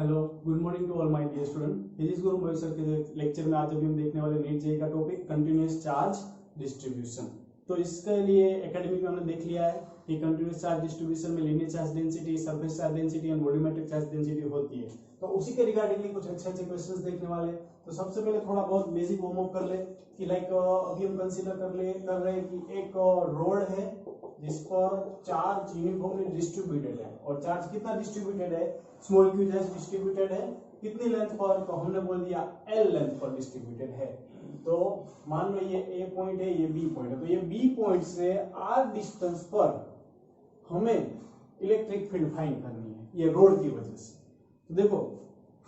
Hello, good morning to all my dear student. Physics गुरु Mohit sir के lecture में आज अभी हम देखने वाले नीट जेईई का टॉपिक कंटिन्यूअस चार्ज डिस्ट्रीब्यूशन। तो इसके लिए एकेडमिक में हमने देख लिया है कि कंटिन्यूअस चार्ज डिस्ट्रीब्यूशन में linear charge density, surface charge density and volumetric charge density होती है। तो उसी के रिगार्डिंगली कुछ अच्छे क्वेश्चंस देखने वाले। तो सबसे पहले थोड़ा बहुत बेसिक वार्म अप कर ले कि अभी हम कंसीडर कर रहे हैं कि एक रोड है जिस पर चार्ज यूनिफॉर्मली डिस्ट्रीब्यूटेड है। और चार्ज कितना डिस्ट्रीब्यूटेड है? स्मॉल क्यू चार्ज डिस्ट्रीब्यूटेड है कितनी लेंथ पर? तो हमने बोल दिया एल लेंथ पर डिस्ट्रीब्यूटेड है। तो मान लो ये ए पॉइंट है, ये बी पॉइंट है। तो ये बी पॉइंट से आर डिस्टेंस पर हमें इलेक्ट्रिक फील्ड फाइंड करनी है ये रोड की वजह से। तो देखो,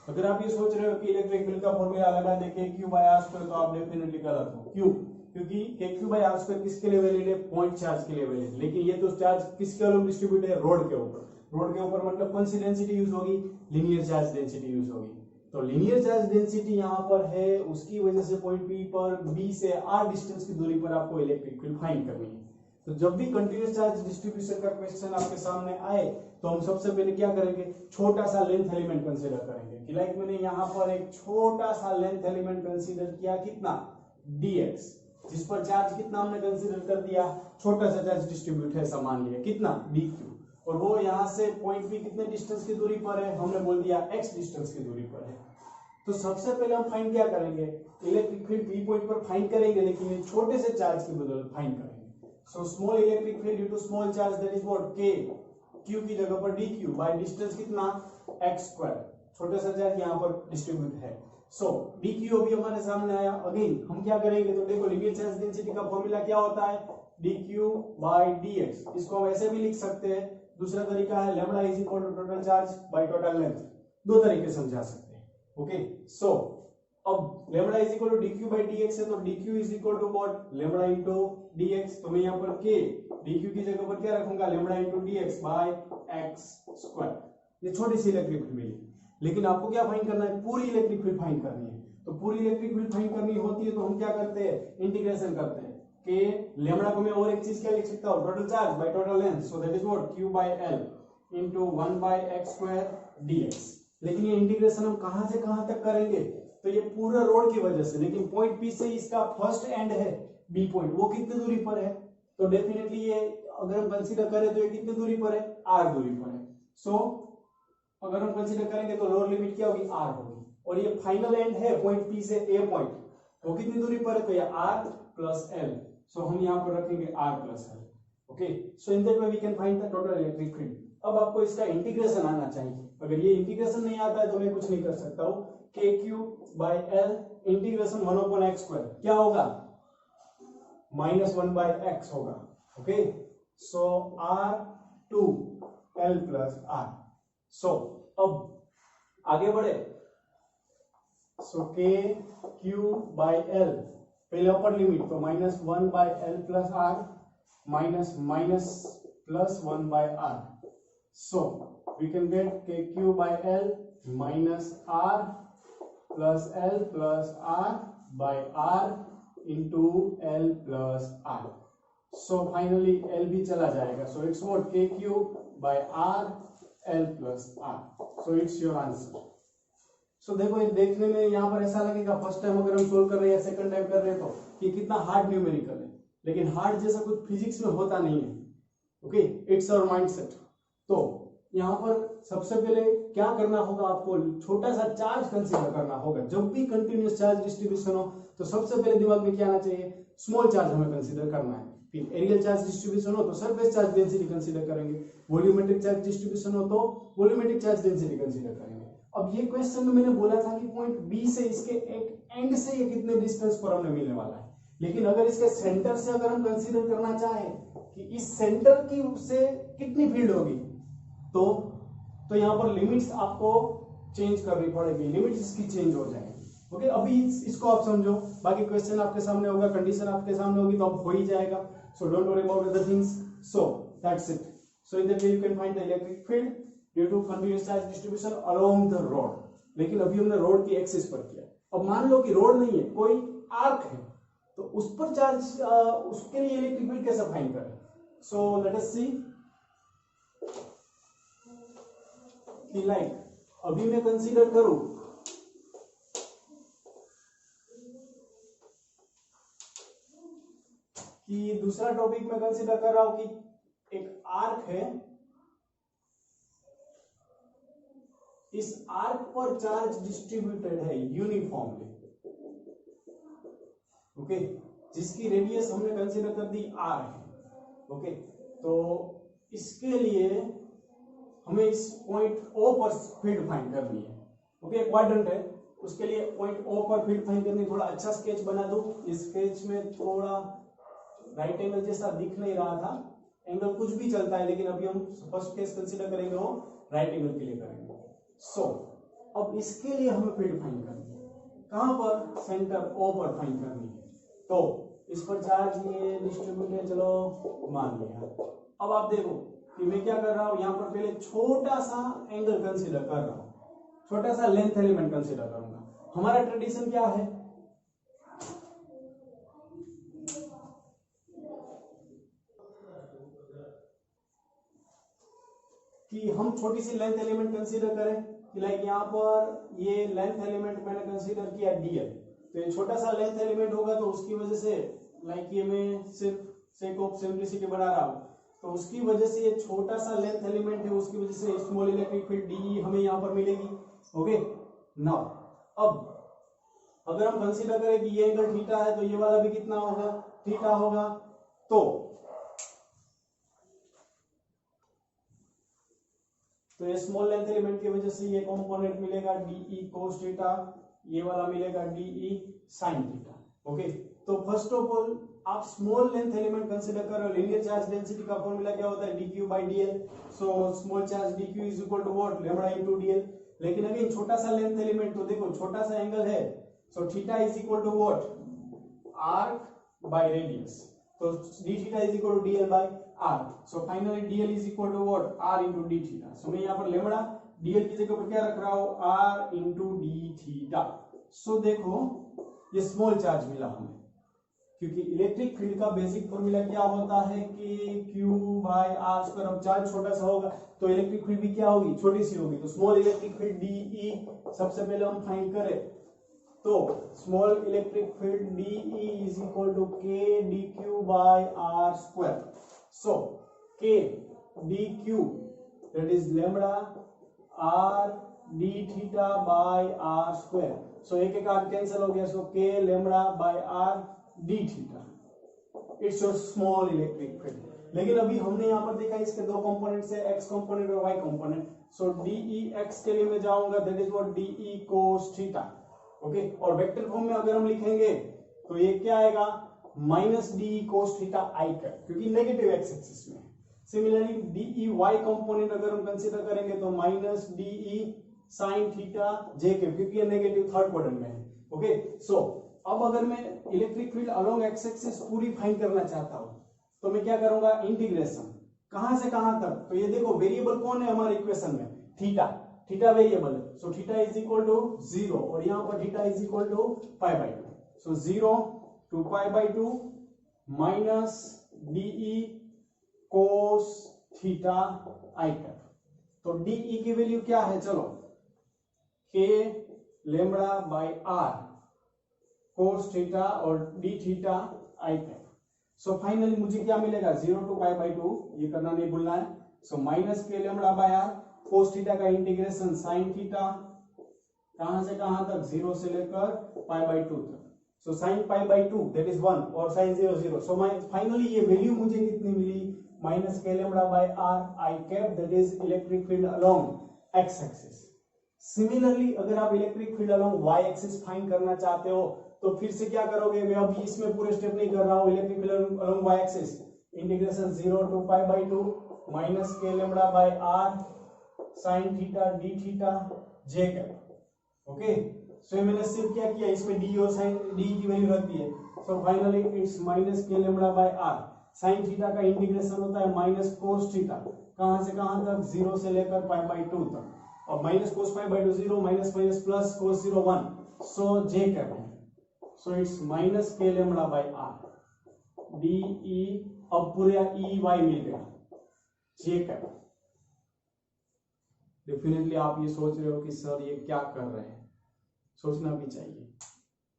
अगर आप ये सोच रहे हो कि इलेक्ट्रिक फील्ड का फॉर्मूला लगा दे के क्यू बाय आर स्क्वायर, तो आप डेफिनेटली गलत हो। क्यों? क्योंकि के क्यू बाय आर स्क्वायर किसके लिए वैलिड है? पॉइंट चार्ज के लिए वैलिड है। लेकिन ये तो चार्ज किसके ऊपर डिस्ट्रीब्यूट है? रोड के ऊपर। रोड के ऊपर मतलब कौन सी डेंसिटी यूज होगी? लीनियर चार्ज डेंसिटी यूज होगी। तो लीनियर चार्ज डेंसिटी यहाँ पर है, उसकी वजह से पॉइंट पी पर बी से आर डिस्टेंस की दूरी पर आपको इलेक्ट्रिक फील्ड फाइंड करनी है। तो जब भी कंटिन्यूअस चार्ज डिस्ट्रीब्यूशन का क्वेश्चन आपके सामने आए तो हम सबसे पहले क्या करेंगे? छोटा सा लेंथ एलिमेंट कंसीडर करेंगे कि लाइक मैंने यहाँ पर एक छोटा सा लेंथ एलिमेंट कंसीडर किया, कितना? dx, जिस पर चार्ज कितना हमने कंसीडर कर दिया? छोटा सा चार्ज डिस्ट्रीब्यूट है, समान लिया, कितना? dq। और वो यहाँ से पॉइंट पी कितने डिस्टेंस की दूरी पर है? हमने बोल दिया x डिस्टेंस की दूरी पर है। तो सबसे पहले हम फाइंड क्या करेंगे? इलेक्ट्रिक फील्ड पी पॉइंट पर फाइंड करेंगे, लेकिन ये छोटे से चार्ज की बदौलत फाइंड करेंगे। So small electric field due to small charge, that is what? k, q की जगह पर dq बाय डिस्टेंस कितना? x square. छोटा सा चार्ज यहाँ पर डिस्ट्रीब्यूट है। सो dq अभी हमारे सामने आया। अगेन हम क्या करेंगे? तो देखो, लीनियर चार्ज डेंसिटी का फॉर्मूला क्या होता है? dq by dx। इसको हम ऐसे भी लिख सकते हैं। दूसरा तरीका है lambda is equal to total charge by total length. दो तरीके से समझा सकते हैं। ओके, सो अब lambda is equal to dq by dx है, तो dq is equal to what? Lambda into dx। तो मैं यहाँ पर k dq की जगह पर क्या रखूंगा? Lambda into dx by x square. ये छोटी सी इलेक्ट्रिक फील्ड मिली, लेकिन आपको क्या फाइंड करना है? पूरी इलेक्ट्रिक फील्ड फाइंड करनी है। तो पूरी इलेक्ट्रिक फील्ड फाइंड करनी होती है तो हम क्या करते हैं? इंटीग्रेशन करते हैं कि लैम्बडा को मैं और एक चीज क्या लिख सकता हूं? Total charge by total length. So that is what? q by l into 1 by x square dx। लेकिन ये इंटीग्रेशन हम कहां से कहां तक करेंगे? तो ये पूरा रोड की वजह से, लेकिन पॉइंट P से इसका फर्स्ट एंड है B पॉइंट, वो कितनी दूरी पर है? तो डेफिनेटली ये अगर हम कंसीडर करें तो ये कितनी दूरी पर है? R दूरी पर है। सो अगर हम कंसीडर करेंगे तो लोअर लिमिट क्या होगी? R होगी। और ये फाइनल एंड है पॉइंट P से A पॉइंट, वो कितनी दूरी पर है? तो ये R प्लस L। सो हम यहाँ पर रखेंगे R plus L। Okay, so in that way we can find the total electric field. अब आपको इसका इंटीग्रेशन आना चाहिए। अगर ये इंटीग्रेशन नहीं आता है तो मैं कुछ नहीं कर सकता हूँ। k cube by l integration 1 upon x square क्या होगा? -1 बाय x होगा। Okay, so r to l plus r। So अब आगे बढ़े। So k cube by l, पहले अपर लिमिट तो -1 by l plus r minus minus plus 1 by r। So we can get k cube by l minus r plus l plus r by r into l plus r. So finally l भी चला जाएगा। So it's what? k cube by r l plus r. So it's your answer. So देखो, ये देखने में यहाँ पर ऐसा लगेगा फर्स्ट टाइम अगर हम सोल्व कर रहे हैं या सेकंड टाइम कर रहे हैं तो ये कितना हार्ड न्यूमेरिकल है, लेकिन हार्ड जैसा कुछ फिजिक्स में होता नहीं है। Okay, it's our mindset. तो यहाँ पर सबसे पहले क्या करना होगा? आपको छोटा सा चार्ज कंसीडर करना होगा। जब भी कंटिन्यूअस चार्ज डिस्ट्रीब्यूशन हो तो सबसे पहले दिमाग में क्या आना चाहिए? स्मॉल चार्ज हमें कंसीडर करना है। फिर एरियल चार्ज डिस्ट्रीब्यूशन हो तो सरफेस चार्ज डेंसिटी कंसीडर करेंगे। वॉल्यूमेट्रिक चार्ज डिस्ट्रीब्यूशन हो तो वॉल्यूमेट्रिक चार्ज डेंसिटी कंसीडर करेंगे। अब ये क्वेश्चन में मैंने बोला था कि पॉइंट बी से इसके एक एंड से ये कितने डिस्टेंस पर हमें मिलने वाला है, लेकिन अगर इसके सेंटर से अगर हम कंसीडर करना चाहें कि इस सेंटर की से कितनी फील्ड होगी, तो यहाँ पर लिमिट्स आपको चेंज करनी पड़ेगी। लिमिट्स इसकी चेंज हो जाएंगी। ओके, अभी इसको आप समझो, बाकी क्वेश्चन आपके सामने होगा, कंडीशन आपके सामने होगी तो अब हो ही जाएगा। So don't worry about other things. So that's it. So in that way you can find the electric field due to continuous charge distribution along the rod. लेकिन अभी हमने रोड की एक्सिस पर किया। अब मान लो कि रोड नहीं है, कोई आर्क है, तो उस पर चार्ज उसके लिए इलेक्ट्रिक फील्ड कैसे फाइंड करें? सो लेट अस सी कि लाइक अभी मैं कंसीडर करूं कि दूसरा टॉपिक मैं कंसीडर कर रहा हूं कि एक आर्क है, इस आर्क पर चार्ज डिस्ट्रीब्यूटेड है यूनिफॉर्मली, ओके, जिसकी रेडियस हमने कंसीडर कर दी r है, ओके। तो इसके लिए हमें इस पॉइंट O पर फील्ड फाइंड करनी है, ओके। क्वाड्रेंट है, उसके लिए पॉइंट O पर फील्ड फाइंड करनी। थोड़ा अच्छा स्केच बना दूं, इस स्केच में थोड़ा राइट एंगल जैसा दिख नहीं रहा था, एंगल कुछ भी चलता है, लेकिन अभी हम फर्स्ट केस कंसीडर करेंगे वो राइट एंगल के लिए करेंगे। सो अब इसके लिए हमें फील्ड फाइंड करनी है, कहां पर, सेंटर O पर फाइंड करनी है। तो इस पर चार्ज ये डिस्ट्रीब्यूट है, चलो मान लिया। अब आप देखो कि मैं क्या कर रहा हूं, यहां पर पहले छोटा सा एंगल कंसीडर कर रहा हूं, छोटा सा लेंथ एलिमेंट कंसीडर करूंगा। हमारा ट्रेडिशन क्या है कि हम छोटी सी लेंथ एलिमेंट कंसीडर करें, कि लाइक यहाँ पर ये लेंथ एलिमेंट मैंने कंसीडर किया dl, तो ये छोटा सा लेंथ एलिमेंट होगा, तो उसकी वजह से लाइक ये मैं सिर्फ सेक ऑफ सिंपलिसिटी बना रहा हूं, तो उसकी वजह से ये छोटा सा लेंथ एलिमेंट है, उसकी वजह से स्मॉल इलेक्ट्रिक फील्ड dE हमें यहाँ पर मिलेगी, ओके। नाउ अब अगर हम कंसीडर करें कि ये एंगल थीटा है, तो ये वाला भी कितना होगा, थीटा होगा। तो ये स्मॉल लेंथ एलिमेंट की वजह से ये कंपोनेंट मिलेगा dE cos थीटा, ये वाला मिलेगा dE sin थीटा, ओके। तो फर्स्ट ऑफ ऑल आप स्मॉल लेंथ एलिमेंट कंसीडर कर रहे हो, लीनियर चार्ज डेंसिटी का फॉर्मूला क्या होता है, dq by dl। So small charge dq is equal to what, lambda into dl। लेकिन अगेन छोटा सा लेंथ एलिमेंट, तो देखो छोटा सा एंगल है, so theta is equal to what, arc by radius, तो d theta is equal to dl by r। So finally dl is equal to what, r into d theta. So मैं यहां पर lambda dl की जगह पर क्या रख रहा हूं, r इनटू d थीटा। सो देखो ये स्मॉल चार्ज मिला हमें, क्योंकि इलेक्ट्रिक फील्ड का बेसिक फॉर्मूला क्या होता है कि q बाय r स्क्वायर। अब चार्ज छोटा सा होगा तो इलेक्ट्रिक फील्ड भी क्या होगी, छोटी सी होगी, तो स्मॉल इलेक्ट्रिक फील्ड dE सबसे पहले हम फाइंड करें, तो small electric field dE is equal to k dq by r square. So k dq that is lambda r d theta by r square. So एक एक r कैंसिल हो गया, so k lambda by r d theta, it's your small electric field. लेकिन अभी हमने यहां पर देखा इसके दो कंपोनेंट्स है, x कंपोनेंट और y कंपोनेंट। सो dE x के लिए मैं जाऊंगा, that is what dE cos theta, okay. और वेक्टर फॉर्म में अगर हम लिखेंगे तो ये क्या आएगा, minus dE cos theta i cap, क्योंकि नेगेटिव एक्स एक्सिस में। सिमिलरली dE y कंपोनेंट अगर हम कंसीडर करेंगे तो minus dE sin theta j cap, क्योंकि ये नेगेटिव थर्ड क्वाड्रेंट में है, ओके। सो अब अगर मैं electric field along x axis पूरी फाइंड करना चाहता हूं, तो मैं क्या करूंगा, इंटीग्रेशन, कहां से कहां तक। तो ये देखो वेरिएबल कौन है हमारे इक्वेशन में, थीटा, थीटा वेरिएबल है। So theta is equal to 0 और यहां पर theta is equal to pi by 2। So 0 to pi by 2 minus dE cos theta i cap. तो dE की वैल्यू क्या है, चलो k lambda by r cos theta और d theta i cap. So finally मुझे क्या मिलेगा, 0 टू पाई बाय 2, ये करना नहीं भूलना है। So minus k lambda by r cos theta का इंटीग्रेशन sin थीटा, कहां से कहां तक, 0 से लेकर पाई बाय 2 तक। So sin pi by 2 that is 1 और sin 0 0। सो फाइनली ये वैल्यू मुझे कितनी मिली, minus k lambda by r i cap, that is electric field along x axis. Similarly अगर आप electric field along y axis find करना चाहते हो, तो फिर से क्या करोगे, मैं अभी इसमें पूरे स्टेप नहीं कर रहा हूं, electric field along y axis, integration 0 to pi by 2 minus k lambda by r sin theta d theta j cap, okay. So मैंने सिर्फ क्या किया, इसमें d और sin d की वैल्यू रख दी है। So finally it's minus k lambda by r sin theta का इंटीग्रेशन होता है माइनस cos थीटा, कहां से कहां तक, 0 से लेकर पाई बाय 2 तक। और minus cos pi by 2 0, minus minus plus cos 0 1, so j cap है। So it's minus k lambda by r dE, अब पूरा E y मिल गया, j कैप। डेफिनेटली आप ये सोच रहे हो कि सर ये क्या कर रहे हैं, सोचना भी चाहिए,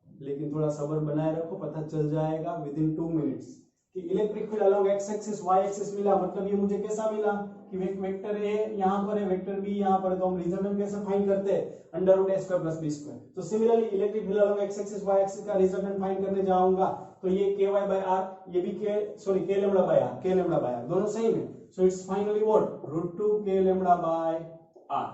लेकिन थोड़ा सब्र बनाए रखो, पता चल जाएगा विद इन 2 मिनट्स कि electric field along x axis y axis मिला। मतलब ये मुझे कैसा मिला कि वेक्टर ए यहाँ पर है, वेक्टर बी यहाँ पर है, तो हम रिजल्टेंट कैसे फाइंड करते हैं, under root a square plus b square. तो similarly electric field along x axis y axis का रिजल्टेंट फाइंड करने जाऊंगा तो ये ky by r, ये भी k लैम्डा बाय r, दोनों सेम है। So it's finally what √2 k lambda by r।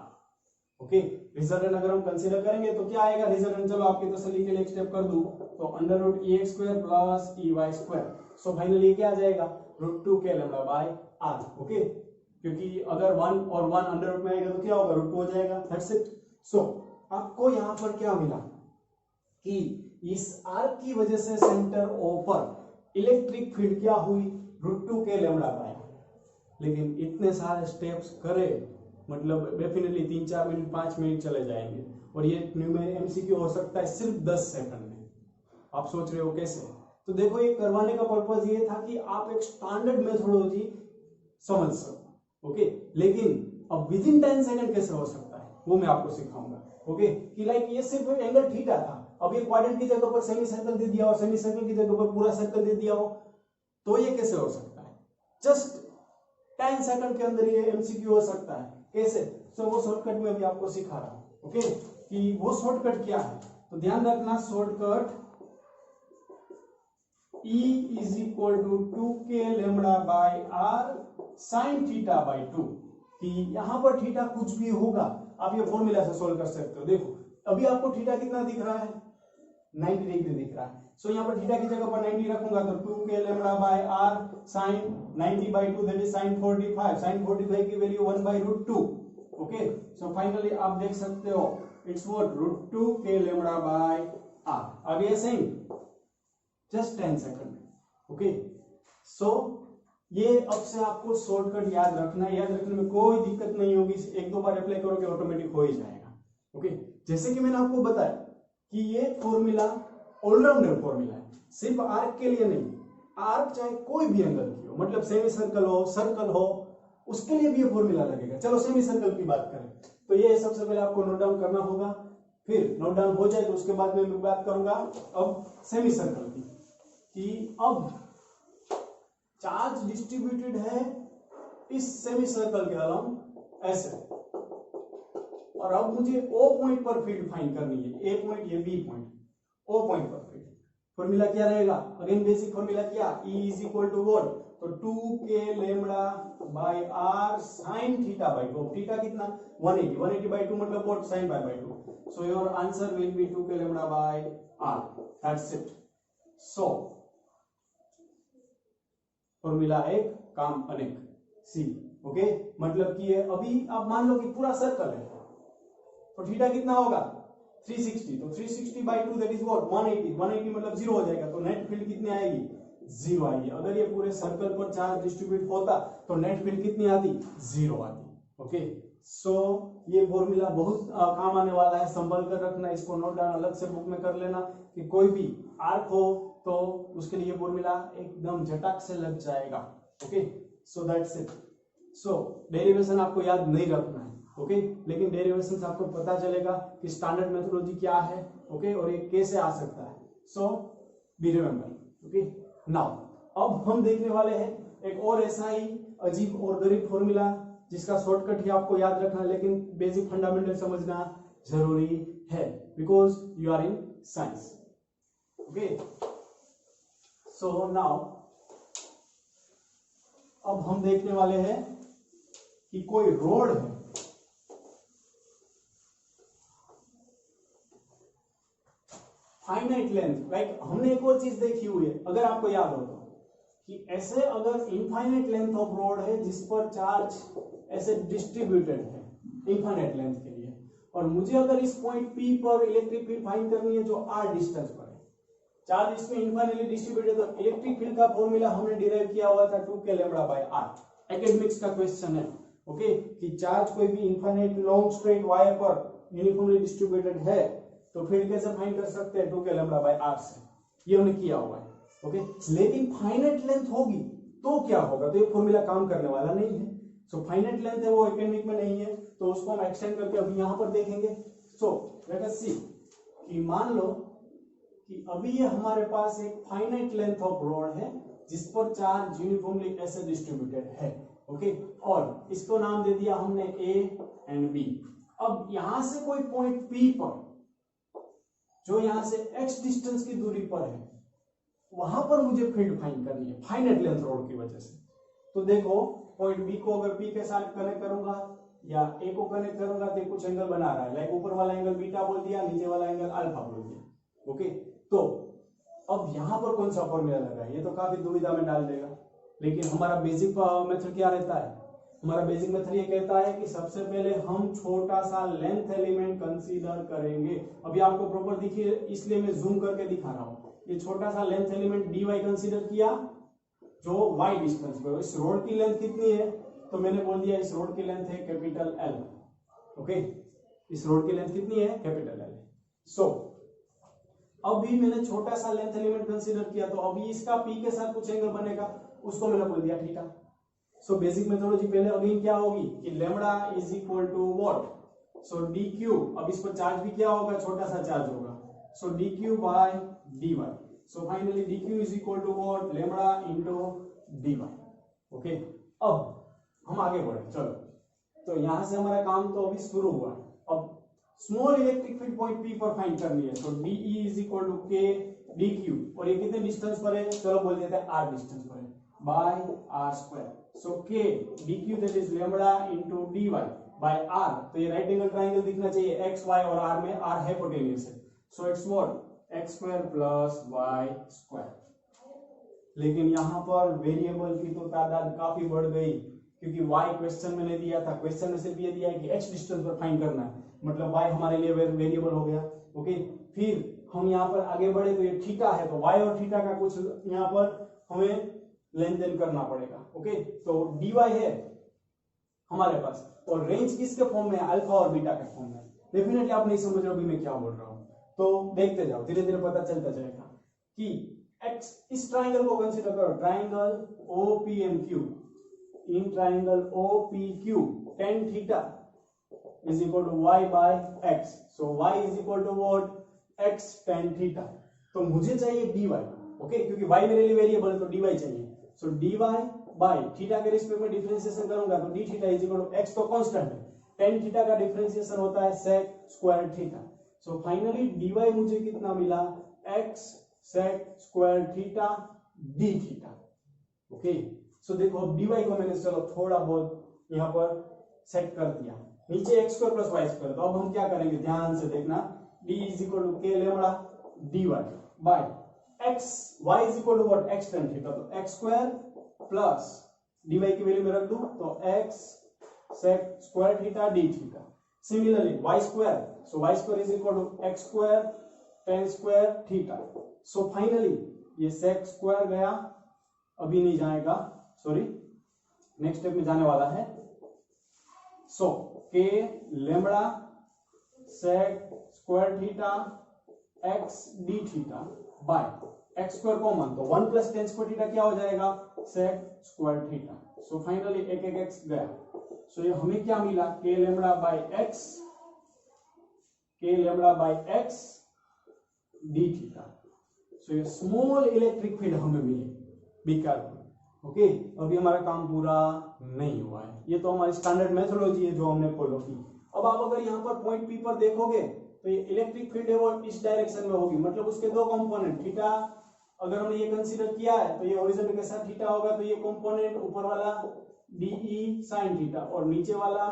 Okay, resultant अगर हम कंसीडर करेंगे तो क्या आएगा रिजल्टेंट, चलो आपकी तसल्ली के लिए एक स्टेप कर दूं तो under root e x square plus e y square. So finally क्या आ जाएगा √2 k लैम्डा बाय r। ओके, क्योंकि अगर 1 और 1 अंडर रूट में आएगा तो क्या होगा √2 हो जाएगा, दैट्स इट। सो आपको यहाँ पर क्या मिला कि इस आर्क की वजह से सेंटर ओ पर इलेक्ट्रिक फील्ड क्या हुई √2 k लैम्डा बाय r। लेकिन इतने सारे स्टेप्स करे मतलब डेफिनेटली 3-4 मिनट 5 मिनट चले जाएंगे और ये एमसीक्यू हो सकता है सिर्फ 10 सेकंड में। आप सोच रहे हो कैसे, तो देखो ये करवाने का पर्पज ये था कि आप एक स्टैंडर्ड मेथोडोलॉजी समझ सको। ओके, लेकिन अब विद इन 10 सेकंड कैसे हो सकता है वो मैं आपको सिखाऊंगा। ओके, कि लाइक ये सिर्फ एंगल थीटा था, अब ये क्वाड्रेंट की जगह पर सेमी सर्कल दे दिया और सेमी सर्कल की जगह पर पूरा सर्कल दे दिया हो तो ये कैसे हो सकता है, जस्ट 10 सेकंड के अंदर ये एमसीक्यू हो सकता है। कैसे, तो वो शॉर्टकट में अभी आपको सिखा रहा हूं। ओके, कि वो शॉर्टकट क्या है, तो ध्यान रखना shortcut E is equal to 2k lambda by r sin theta by 2, कि यहां पर थीटा कुछ भी होगा आप ये फॉर्मूला से सोल्व कर सकते हो। देखो अभी आपको थीटा कितना दिख रहा है 90 डिग्री दिख रहा है। सो यहाँ पर थीटा की जगह पर 90 रखूंगा तो 2k lambda by r sin 90 by 2 that is sin 45। sin 45 की वैल्यू 1 बाय √2। ओके, सो फाइनली आप देख सकते हो it's what √2k lambda by r। आगे same just 10 second. Okay, so ये अब से आपको शॉर्टकट याद रखना है, याद रखने में कोई दिक्कत नहीं होगी, 1-2 बार अप्लाई करोगे ऑटोमेटिक हो ही जाएगा। ओके, जैसे कि मैंने आपको बताया कि ये फॉर्मूला ऑलराउंडर फॉर्मूला है, सिर्फ आर्क के लिए नहीं, आर्क चाहे कोई भी एंगल की हो, मतलब सेमी सर्कल हो सर्कल हो उसके लिए भी ये फॉर्मूला लगेगा। चलो सेमी सर्कल की बात करें तो ये सबसे पहले आपको नोट डाउन करना होगा, फिर नोट डाउन हो जाए तो उसके बाद में मैं बात करूंगा अब सेमी सर्कल की, कि अब चार्ज डिस्ट्रीब्यूटेड है इस सेमी सर्कल के अलोंग ऐसे, और अब मुझे O पॉइंट पर फील्ड फाइंड करनी है, A पॉइंट ये B पॉइंट, O पॉइंट पर फील्ड। फॉर्मूला क्या रहेगा, again basic formula what, E is equal to what, तो 2k lambda by r sin theta by 2। Theta कितना 180 बाय 2 मतलब what sin by 2। So your answer will be 2k lambda by r, that's it. So formula एक काम अनेक सी। Okay, मतलब कि ये अभी आप मान लो कि पूरा सर्कल है तो थीटा कितना होगा 360, तो 360 बाय 2 दैट इज व्हाट 180 मतलब 0 हो जाएगा, तो नेट फील्ड कितनी आएगी 0 आएगी। अगर ये पूरे सर्कल पर चार्ज डिस्ट्रीब्यूट होता तो नेट फील्ड कितनी आती 0 आती। ओके, सो ये फॉर्मूला बहुत काम आने वाला है, संभल कर रखना, इसको नोट डाउन अलग से बुक में कर लेना कि कोई भी आर्क हो तो उसके लिए फॉर्मूला एकदम झटक से लग जाएगा। Okay, so that's it. So derivation आपको याद नहीं रखना है, ओके, लेकिन डेरिवेशन से आपको पता चलेगा कि स्टैंडर्ड मेथोडोलॉजी क्या है, ओके, और ये कैसे आ सकता है। सो बी रिमेंबर। ओके, नाउ अब हम देखने वाले हैं एक और ऐसा ही अजीब और गरीब फॉर्मूला जिसका शॉर्टकट ही आपको याद रखना, लेकिन बेसिक फंडामेंटल समझना जरूरी है because you are in science. Okay, so now अब हम देखने वाले हैं कि कोई रोड है, फाइनाइट लेंथ, लाइक हमने एक और चीज देखी हुई है अगर आपको याद हो तो, कि ऐसे अगर इनफाइनाइट लेंथ ऑफ रोड है जिस पर चार्ज ऐसे डिस्ट्रीब्यूटेड है इनफाइनाइट लेंथ के लिए, और मुझे अगर इस पॉइंट P पर इलेक्ट्रिक फील्ड फाइंड करनी है जो r डिस्टेंस पर है, चार्ज इसमें इनफाइनाइटली डिस्ट्रीब्यूटेड, तो इलेक्ट्रिक फील्ड का फॉर्मूला हमने डिराइव किया हुआ था 2k lambda by r। Academics का क्वेश्चन है, ओके, कि चार्ज कोई भी इनफाइनाइट लॉन्ग स्ट्रेट वायर पर यूनिफॉर्मली डिस्ट्रीब्यूटेड है तो फील्ड कैसे फाइंड कर सकते हैं 2k लैम्डा बाय r से, ये हमने किया हुआ है। ओके, लेकिन फाइनाइट लेंथ होगी तो क्या होगा, तो ये फॉर्मूला काम करने वाला नहीं है। सो फाइनाइट लेंथ है वो एकेडमिक में नहीं है, तो उसको हम एक्सटेंड करके अभी यहां पर देखेंगे। सो लेट अस सी कि मान लो कि अभी ये हमारे पास एक फाइनाइट लेंथ ऑफ रॉड है जिस पर चार्ज यूनिफॉर्मली ऐसे डिस्ट्रीब्यूटेड है, ओके, और इसको नाम दे दिया हमने ए एंड बी। अब यहां से कोई पॉइंट पी पर जो यहां से x डिस्टेंस की दूरी पर है वहां पर मुझे फील्ड फाइंड करनी है फाइनाइट लेंथ रॉड की वजह से। तो देखो पॉइंट बी को अगर पी के साथ कनेक्ट करूंगा या ए को कनेक्ट करूंगा तो कुछ एंगल बना रहा है, लाइक ऊपर वाला एंगल बीटा बोल दिया, नीचे वाला एंगल अल्फा बोल दिया, ओके। तो अब यहां पर कौन सा फॉर्मूला लगा है ये तो काफी दुविधा में डाल देगा, लेकिन हमारा बेसिक मेथड क्या रहता है? हमारा बेसिक मेथड ये कहता है कि सबसे पहले हम छोटा सा लेंथ एलिमेंट कंसीडर करेंगे। अभी आपको प्रॉपर दिखिए इसलिए मैं जूम करके दिखा रहा हूं। ये छोटा सा लेंथ एलिमेंट dy कंसीडर किया जो y डिस्टेंस पे। इस रोड की लेंथ कितनी है? तो मैंने बोल दिया इस रोड की लेंथ है कैपिटल L, ओके। इस रोड की लेंथ कितनी है? Capital L। सो अभी मैंने छोटा सा लेंथ एलिमेंट कंसीडर किया, तो अभी इसका p के साथ कुछ एंगल बनेगा, उसको मैंने बोल दिया थीटा। सो बेसिक मेथोडोलॉजी पहले अगेन क्या होगी कि lambda is equal to what? So dq, अब इस पर चार्ज भी क्या होगा? छोटा सा चार्ज होगा, so dq by dy। So finally dq is equal to what? Lambda into dy, okay. अब हम आगे बढ़े, चलो। तो यहां से हमारा काम तो अभी शुरू हुआ। अब small electric field point P पर फाइंड करनी है, तो dE is equal to k dq, और ये कितने डिस्टेंस पर है? चलो बोल देते हैं r डिस्टेंस पर है, by r square. So k dq that is lambda into dy by r। तो ये राइट एंगल ट्रायंगल दिखना चाहिए x y और r में r हाइपोटेन्यूस है, सो it's what? x square plus y square. लेकिन यहां पर वेरिएबल की तो तादाद काफी बढ़ गई, क्योंकि y क्वेश्चन में नहीं दिया था। क्वेश्चन में सिर्फ ये दिया है कि h डिस्टेंस पर फाइंड करना है, मतलब y हमारे लिए वेरिएबल हो गया, ओके। फिर हम यहाँ पर आगे बढ़े तो ये थीटा है, तो y और थीटा का कुछ यहाँ पर हमें लेन देन करना पड़ेगा, ओके। तो dy है हमारे पास, और रेंज किसके फॉर्म में है? अल्फा और बीटा के फॉर्म में। डेफिनेटली आप नहीं समझ रहे अभी मैं क्या बोल रहा हूँ, तो देखते जाओ, धीरे धीरे पता चलता जाएगा कि x इस ट्राइंगल को कंसीडर करो, triangle OPMQ। In triangle OPQ tan theta is equal to y by x, so y is equal to what? x tan theta. तो मुझे चाहिए dy, ओके, क्योंकि y मेरे लिए वेरिएबल है तो dy चाहिए। सो dy बाय थीटा के रिस्पेक्ट में डिफरेंशिएशन करूंगा तो d theta is equal to x तो कांस्टेंट है, tan थीटा का डिफरेंशिएशन होता है sec square theta. So finally dy मुझे कितना मिला? x sec square theta d theta, okay. So देखो अब dy को मैंने चलो थोड़ा बहुत यहाँ पर सेट कर दिया, नीचे x square plus y square. तो अब हम क्या करेंगे, ध्यान से देखना, d is equal to k लैम्बडा dy by x, y is equal to what? x tan theta. तो x स्क्वायर प्लस dy की वैल्यू में रख दूं तो x sec square theta d theta. Similarly y square, so y square is equal to x square tan square theta. So finally ये sec square गया, अभी नहीं जाएगा, सॉरी नेक्स्ट स्टेप में जाने वाला है। So k lambda sec square theta x d theta bye x square common, तो 1 प्लस tan स्क्वायर थीटा क्या हो जाएगा? sec square theta. So finally एक एक x गया, सो ये हमें क्या मिला? k lambda by x, k lambda by x d theta. So ये स्मॉल इलेक्ट्रिक फील्ड हमें मिली, बी केयरफुल, ओके। अभी हमारा काम पूरा नहीं हुआ है, ये तो हमारी स्टैंडर्ड मेथोडोलॉजी है जो हमने फॉलो की। अब आप अगर यहाँ पर पॉइंट पी पर देखोगे तो ये इलेक्ट्रिक फील्ड है वो इस डायरेक्शन में होगी, मतलब उसके दो कंपोनेंट थीटा, अगर हमने ये कंसीडर किया है तो ये हॉरिजॉन्टल के साथ थीटा होगा, तो ये कंपोनेंट ऊपर वाला DE sin थीटा और नीचे वाला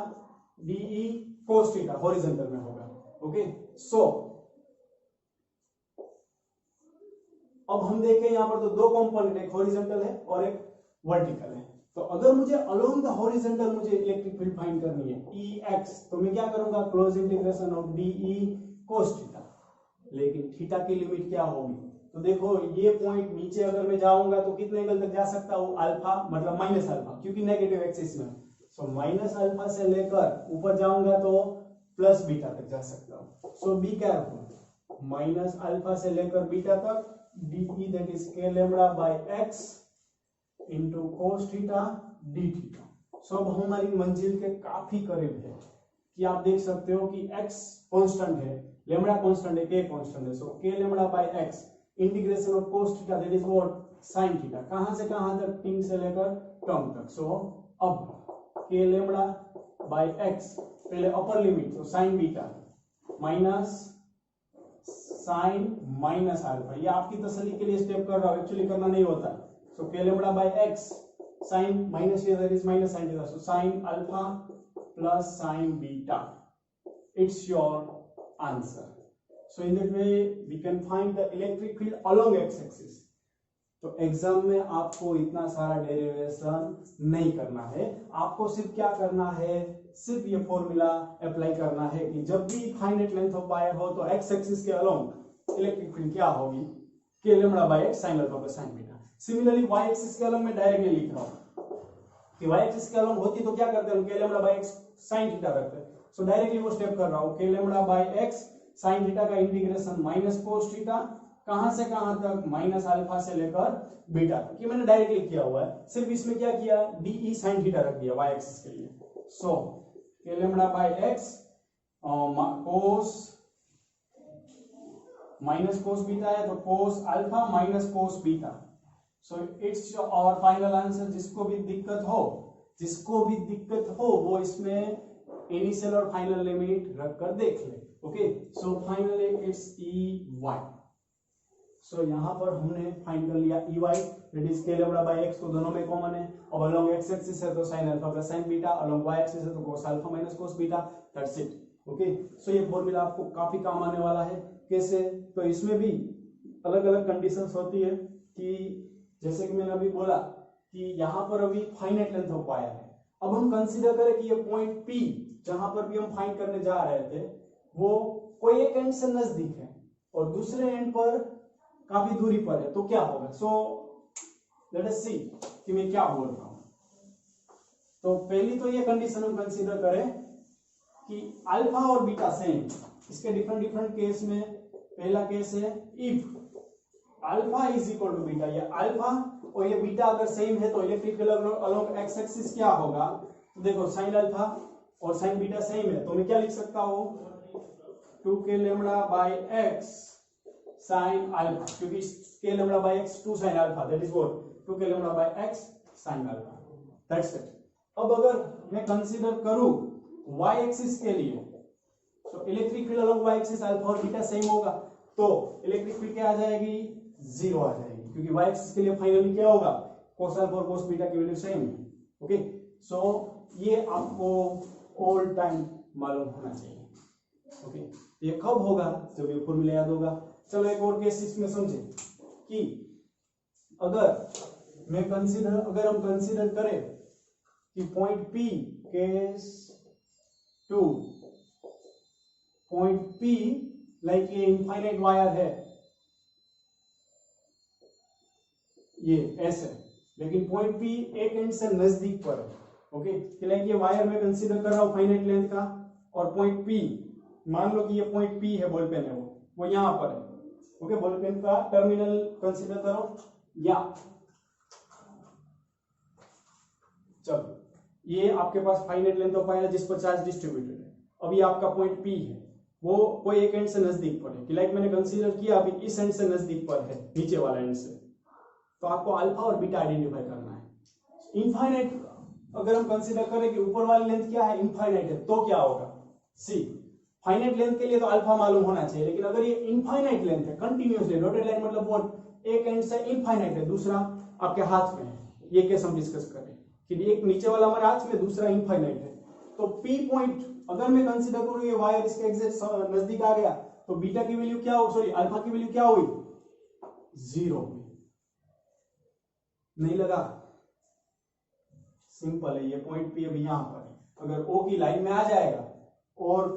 DE cos थीटा हॉरिजॉन्टल में होगा, ओके। सो अब हम देखें यहाँ पर तो दो कंपोनेंट, एक हॉरिजॉन्टल है और एक वर्टिकल है। तो अगर मुझे अलोंग द हॉरिजॉन्टल मुझे इलेक्ट्रिक फील्ड फाइंड करनी है Ex, तो मैं क्या करूंगा? Close integration of DE cos theta. लेकिन थीटा की लिमिट क्या होगी? तो देखो ये पॉइंट नीचे अगर मैं जाऊंगा तो कितने एंगल तक जा सकता हूँ? अल्फा, मतलब माइनस अल्फा, क्योंकि नेगेटिव एक्सिस में। सो माइनस अल्फा से लेकर ऊपर जाऊंगा तो प्लस बीटा तक जा सकता हूँ। सो बी केयरफुल, माइनस अल्फा से लेकर बीटा तक DE that is k lambda by x into cos theta d theta। सो अब हमारी मंजिल के काफी करीब है कि आप देख सकते हो कि x कांस्टेंट है, लेमड़ा कांस्टेंट है, k कांस्टेंट है। So k lambda by x integration of cos theta that is what sin theta, कहां से कहां तक, टिंग से लेकर टर्म तक। सो अब k लेमड़ा बाय x पहले अपर लिमिट तो sin beta minus sine minus alpha, ये आपकी तसल्ली के लिए स्टेप कर रहा हूं, एक्चुअली करना नहीं होता। So k lambda by x sin minus here that is minus sin theta, so sin alpha plus sin beta, it's your answer. So in that way we can find the electric field along x-axis. तो exam में आपको इतना सारा derivation नहीं करना है, आपको सिर्फ क्या करना है, सिर्फ ये फॉर्मूला अप्लाई करना है कि जब भी फाइनाइट लेंथ ऑफ वायर हो तो एक्स एक्सिस के अलोंग इलेक्ट्रिक फील्ड क्या होगी, k lambda by x sine alpha plus sine beta. Similarly y axis के अलोंग में डायरेक्टली लिख रहा हूं कि वाई एक्सिस के अलोंग होती तो क्या करते हैं, k lambda by x sine theta करते हैं। सो डायरेक्टली वो स्टेप कर रहा हूं, k lambda by x sine theta का इंटीग्रेशन माइनस कोस थीटा, कहां से कहां तक, माइनस अल्फा से लेकर बीटा तक। ये मैंने डायरेक्टली किया हुआ है, सिर्फ इसमें क्या किया, डी साइन थीटा रख दिया वाई एक्सिस के लिए। So k lambda by x cos minus cos beta है तो cos alpha minus cos beta. So it's और फाइनल आंसर। जिसको भी दिक्कत हो वो इसमें इनिशियल और फाइनल लिमिट रखकर देख ले। Okay, so finally it's E y. So यहां पर हमने फाइंड कर लिया E y, that is k lambda by x, तो दोनों में कॉमन है। अब अलोंग एक्स एक्सिस है तो sine alpha plus sine beta, along y axis है तो cos alpha minus cos beta, that's it. Okay, so ये फॉर्मूला आपको काफी काम आने वाला है। कैसे, तो इसमें भी अलग अलग कंडीशंस होती है कि जैसे कि मैंने अभी बोला कि यहाँ पर अभी फाइनाइट लेंथ ऑफ वायर है। अब हम कंसीडर करें कि ये पॉइंट P जहां पर भी हम फाइंड करने जा रहे थे वो कोई एक एंड से नजदीक है और दूसरे एंड पर काफी दूरी पर है, तो क्या होगा। सो लेट अस सी कि मैं क्या बोल रहा हूं। तो पहली तो ये कंडीशन हम कंसीडर करें कि अल्फा और बीटा सेम। इसके डिफरेंट केस में पहला केस है if alpha is equal to beta, ये अल्फा और ये बीटा अगर सेम है तो electric field along x axis क्या होगा। तो देखो साइन अल्फा और साइन बीटा सेम है तो मैं क्या लिख सकता हूं, 2k lambda by x sine alpha, क्योंकि k lambda by x 2 sine alpha, that is what 2k lambda by x sine alpha, that's it. अब अगर मैं कंसीडर करूं y एक्सिस के लिए, तो electric field along y axis alpha और beta same होगा तो इलेक्ट्रिक फील्ड क्या आ जाएगी, 0 आ जाएगी, क्योंकि y एक्सिस के लिए फाइनली क्या होगा, cos अल्फा और cos बीटा की वैल्यू सेम है। ओके, सो ये आपको ऑल टाइम मालूम होना चाहिए। ओके, ये कब होगा, जब ये फॉर्मूला याद होगा। चलो एक और केस इसमें समझे कि अगर हम कंसीडर करें कि point P, case 2, point P like ये इनफाइनाइट वायर है, ये ऐसे, लेकिन पॉइंट P एक एंड से नजदीक पर है। ओके, लाइक ये वायर में कंसीडर कर रहा हूं फाइनाइट लेंथ का, और पॉइंट P मान लो कि ये पॉइंट P है, बॉल पेन है वो यहां पर है। ओके, बॉल पेन का टर्मिनल कंसीडर करो, या चलो ये आपके पास फाइनाइट लेंथ ऑफ वायर है जिस पर चार्ज डिस्ट्रीब्यूटेड है। अभी आपका पॉइंट P है, वो कोई एक एंड से नजदीक पर है, कि लाइक मैंने कंसीडर किया अभी इस एंड से नजदीक पर है, नीचे वाला एंड से, तो आपको अल्फा और बीटा आइडेंटिफाई करना है। इनफाइनाइट अगर हम कंसीडर करें कि ऊपर वाली लेंथ क्या है, इनफाइनाइट है, तो क्या होगा, सी फाइनाइट लेंथ के लिए तो अल्फा मालूम होना चाहिए, लेकिन अगर ये इनफाइनाइट लेंथ है कंटिन्यूअसली डॉटेड लाइन मतलब व्हाट, एक एंड से इनफाइनाइट है, दूसरा आपके हाथ में है, ये केस हम डिस्कस करें कि एक नीचे वाला हमारे हाथ में, दूसरा इनफाइनाइट है, तो P पॉइंट अगर मैं कंसीडर करूं ये वायर इसके एग्जैक्ट नजदीक आ गया तो बीटा की वैल्यू क्या हो, सॉरी अल्फा की वैल्यू क्या हुई, 0 हुई। नहीं लगा, सिंपल है, ये पॉइंट P अभी यहां पर है, अगर O की लाइन में आ जाएगा और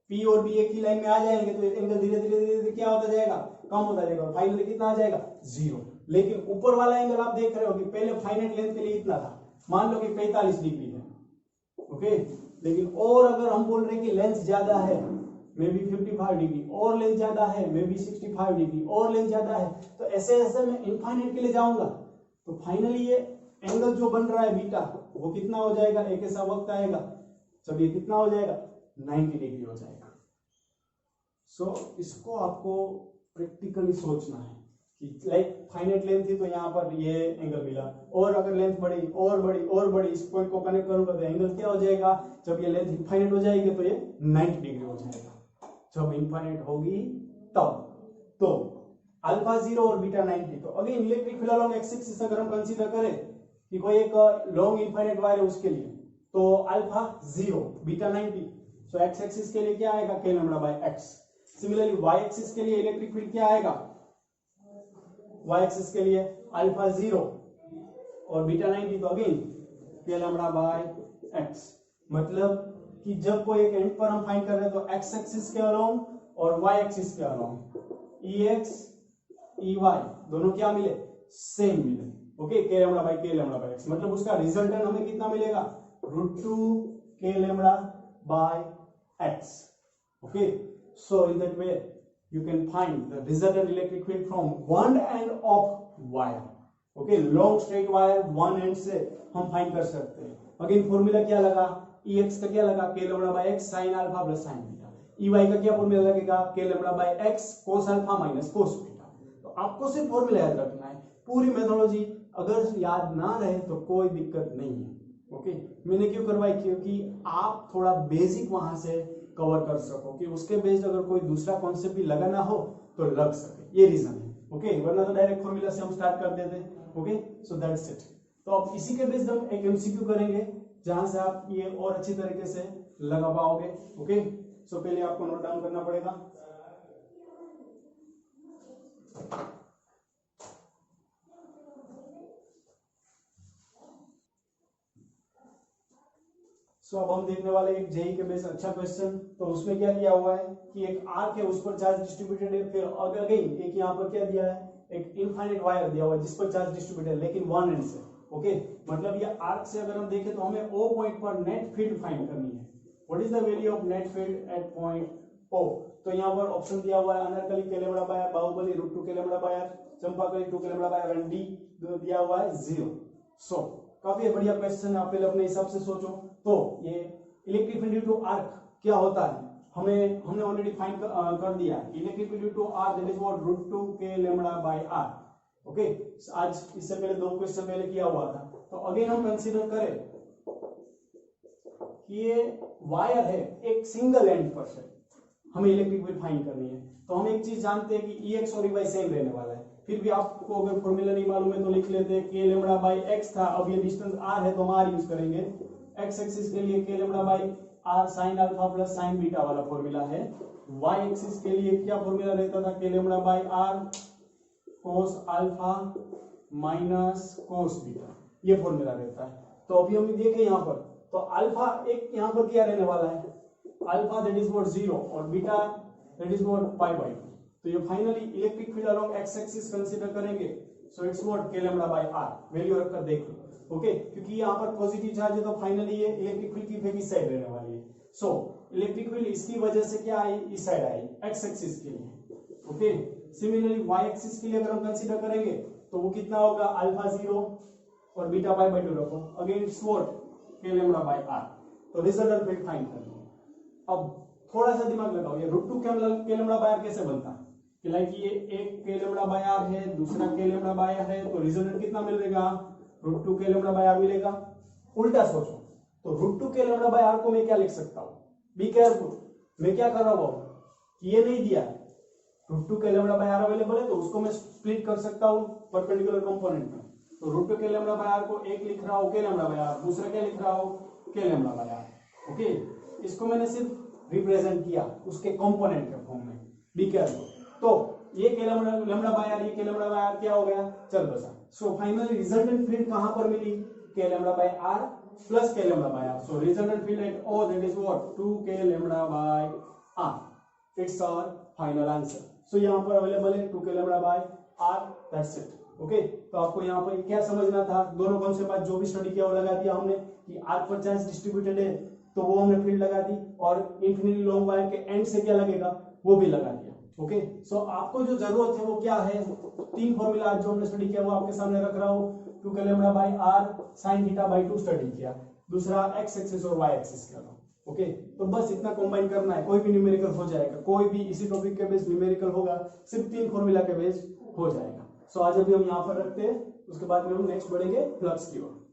P और B एक ही लाइन में आ जाएंगे तो एंगल धीरे धीरे क्या होता जाएगा, कम होता जाएगा, फाइनली कितना आ जाएगा, 0। लेकिन ऊपर वाला एंगल आप देख रहे हो कि पहले फाइनाइट लेंथ के लिए इतना था, मान लो कि 45 डिग्री है। ओके, लेकिन और अगर हम बोल रहे हैं कि लेंथ ज्यादा है, मे बी 55 डिग्री, और लेंथ ज्यादा है, मे बी 65 डिग्री, और लेंथ ज्यादा है, तो ऐसे ऐसे मैं इनफाइनाइट के लिए जाऊंगा तो फाइनली ये एंगल जो बन रहा है बीटा वो कितना हो जाएगा, एक ऐसा वक्त आएगा जब ये कितना हो जाएगा 90 डिग्री हो जाएगा। सो इसको आपको प्रैक्टिकली सोचना है कि लाइक फाइनाइट लेंथ थी तो यहाँ पर ये एंगल मिला, और अगर लेंथ बढ़ी और बढ़ी और बढ़ी, इस पॉइंट को कनेक्ट करूंगा तो एंगल क्या हो जाएगा, जब ये लेंथ इनफाइनाइट हो जाएगी तो ये 90 डिग्री हो जाएगा, जब इनफाइनाइट होगी तब। तो अल्फा 0 और बीटा 90। तो again electric field along x axis अगर हम कंसीडर करें कि कोई एक लॉन्ग इनफाइनाइट वायर है उसके लिए, तो alpha 0 beta 90, so x axis के लिए क्या आएगा k lambda by x। Similarly y axis के लिए इलेक्ट्रिक फील्ड क्या आएगा, वाई एक्सिस के लिए अल्फा 0 और बीटा 90, तो again k lambda by x। मतलब कि जब कोई एक एंड पर हम फाइंड कर रहे हैं तो x एक्सिस के अलोंग और y एक्सिस के अलोंग ex ey दोनों क्या मिले, सेम मिले। Okay, k lambda by x, मतलब उसका रिजल्टेंट हमें कितना मिलेगा, √2 k lambda by x। Okay, so in that way you can find the resultant electric field from one end of wire. Okay, long straight wire one end से हम find कर सकते हैं। अगेन फॉर्मूला क्या लगा, ex का क्या लगा, k lambda by x sin alpha plus sin beta. ey का क्या फॉर्मूला लगेगा, k lambda by x cos alpha minus cos beta. तो आपको सिर्फ फॉर्मूला याद रखना है, पूरी मेथोडोलॉजी अगर याद ना रहे तो कोई दिक्कत नहीं है। ओके, मैंने क्यों करवाई, क्योंकि आप थोड़ा बेसिक वहां से कवर कर सको कि उसके बेस्ड अगर कोई दूसरा कॉन्सेप्ट भी लगाना हो तो लग सके, ये रीजन है। ओके, वरना तो डायरेक्ट फॉर्मूला से हम स्टार्ट कर देते। Okay, so that's it. तो अब इसी के बेस्ड हम एक एमसीक्यू करेंगे जहां से आप ये और अच्छी तरीके से लगा पाओगे। ओके, सो पहले आपको नोट डाउन करना पड़ेगा। सो अब हम देखने वाले एक जेई के बेस अच्छा क्वेश्चन। तो उसमें क्या दिया हुआ है कि एक आर्क है, उस पर चार्ज डिस्ट्रीब्यूटेड है, फिर अगेन एक यहाँ पर क्या दिया है, एक इनफाइनाइट वायर दिया हुआ है जिस पर चार्ज डिस्ट्रीब्यूटेड है लेकिन वन एंड से। ओके, मतलब ये आर्क से अगर हम देखें तो हमें ओ पॉइंट पर नेट फील्ड फाइंड करनी है। What is the value of net field at point O. तो यहाँ पर ऑप्शन दिया हुआ है Anarkali k lambda by r, Baahubali √2 k lambda by r, Champakali 2 k lambda by r and D दिया हुआ है 0। सो काफी बढ़िया क्वेश्चन है, आप पहले अपने हिसाब से सोचो। तो ये electric field due to arc क्या होता है, हमने ऑलरेडी फाइंड कर दिया है। Electric field due to arc that is what √2 k lambda by r। Okay, आज इससे पहले 2 क्वेश्चन पहले किया हुआ था। तो अगेन हम कंसीडर करें कि ये वायर है, एक सिंगल एंड पर से हमें इलेक्ट्रिक फील्ड फाइंड करनी है। तो हम एक चीज जानते हैं कि ex और ey सेम रहने वाला है, फिर भी आपको अगर फॉर्मूला नहीं मालूम है तो लिख लेते हैं k लैम्डा बाय x था, अब ये डिस्टेंस r है तो हम r यूज करेंगे। x एक्सिस के लिए k lambda by r sin alpha plus sin beta वाला फॉर्मूला है। y एक्सिस के लिए क्या फॉर्मूला रहता था, k lambda by r cos alpha minus cos beta, ये फॉर्मूला रहता है। तो अभी हम देखें यहाँ पर, तो अल्फा एक यहाँ पर क्या रहने वाला है, अल्फा दैट इज व्हाट 0 और beta that is what pi by 2। तो ये finally electric field along x axis consider करेंगे, so it's what k lambda by r। Value रखकर देख लो। ओके, क्योंकि यहाँ पर पॉजिटिव चार्ज है तो फाइनली ये इलेक्ट्रिक फील्ड की फेक इस साइड रहने वाली है। सो इलेक्ट्रिक फील्ड इसकी वजह से क्या आई, इस साइड आई एक्स एक्सिस के लिए। ओके, सिमिलरली वाई एक्सिस के लिए अगर हम कंसीडर करेंगे तो वो कितना होगा, अल्फा 0 और बीटा पाई बाय 2 रखो, again it's what k lambda by r। तो रिजल्टेंट फील्ड फाइंड करनी है। अब थोड़ा सा दिमाग लगाओ, ये √2 k लैम्डा बाय r कैसे बनता है कि लाइक ये एक k लैम्डा बाय r है, दूसरा k लैम्डा बाय r है, तो रिजल्टेंट कितना मिलेगा, √2 k लैम्डा बाय r मिलेगा। उल्टा सोचो तो √2 k लैम्डा बाय r को मैं क्या लिख सकता हूं, बी केयरफुल, मैं क्या कर रहा हूं कि ये नहीं दिया √2 k lambda by r available है तो उसको मैं स्प्लिट कर सकता हूं परपेंडिकुलर कंपोनेंट में। तो √2 k लैम्डा बाय r को एक लिख रहा हूं k लैम्डा बाय r, दूसरा क्या लिख रहा हूं k lambda by r। Okay, इसको मैंने सिर्फ रिप्रेजेंट किया उसके कंपोनेंट के फॉर्म में, बी केयरफुल। तो ये k लैम्डा बाय r, ये k लैम्डा बाय r क्या हो गया, चल बसा। सो फाइनली रिजल्टेंट फील्ड कहां पर मिली, k lambda by r plus k lambda by r। So resultant field at O that is what 2 k lambda by r। It's our final answer. So यहां पर अवेलेबल है 2 k lambda by r, that's it. Okay, तो आपको यहाँ पर क्या समझना था, दोनों कॉन्सेप्ट बाद जो भी स्टडी किया वो लगा दिया हमने कि आर्क पर चार्ज डिस्ट्रीब्यूटेड है तो वो हमने फील्ड लगा दी, और इंफिनिटी लॉन्ग वायर के एंड से क्या लगेगा वो भी लगा दिया। ओके, सो आपको जो जरूरत है वो क्या है, 3 फॉर्मूला जो हमने स्टडी किया वो आपके सामने रख रहा हूं। टू का lambda by r sine theta by 2 study किया, दूसरा एक्स एक्सिस और वाई एक्सिस का लॉ। ओके, तो बस इतना कंबाइन करना है, कोई भी न्यूमेरिकल हो जाएगा, कोई भी इसी टॉपिक के बेस न्यूमेरिकल होगा, सिर्फ 3 फॉर्मूला के बेस हो जाएगा। सो आज अभी हम यहाँ पर रखते हैं, उसके बाद में हम नेक्स्ट बढ़ेंगे फ्लक्स की ओर।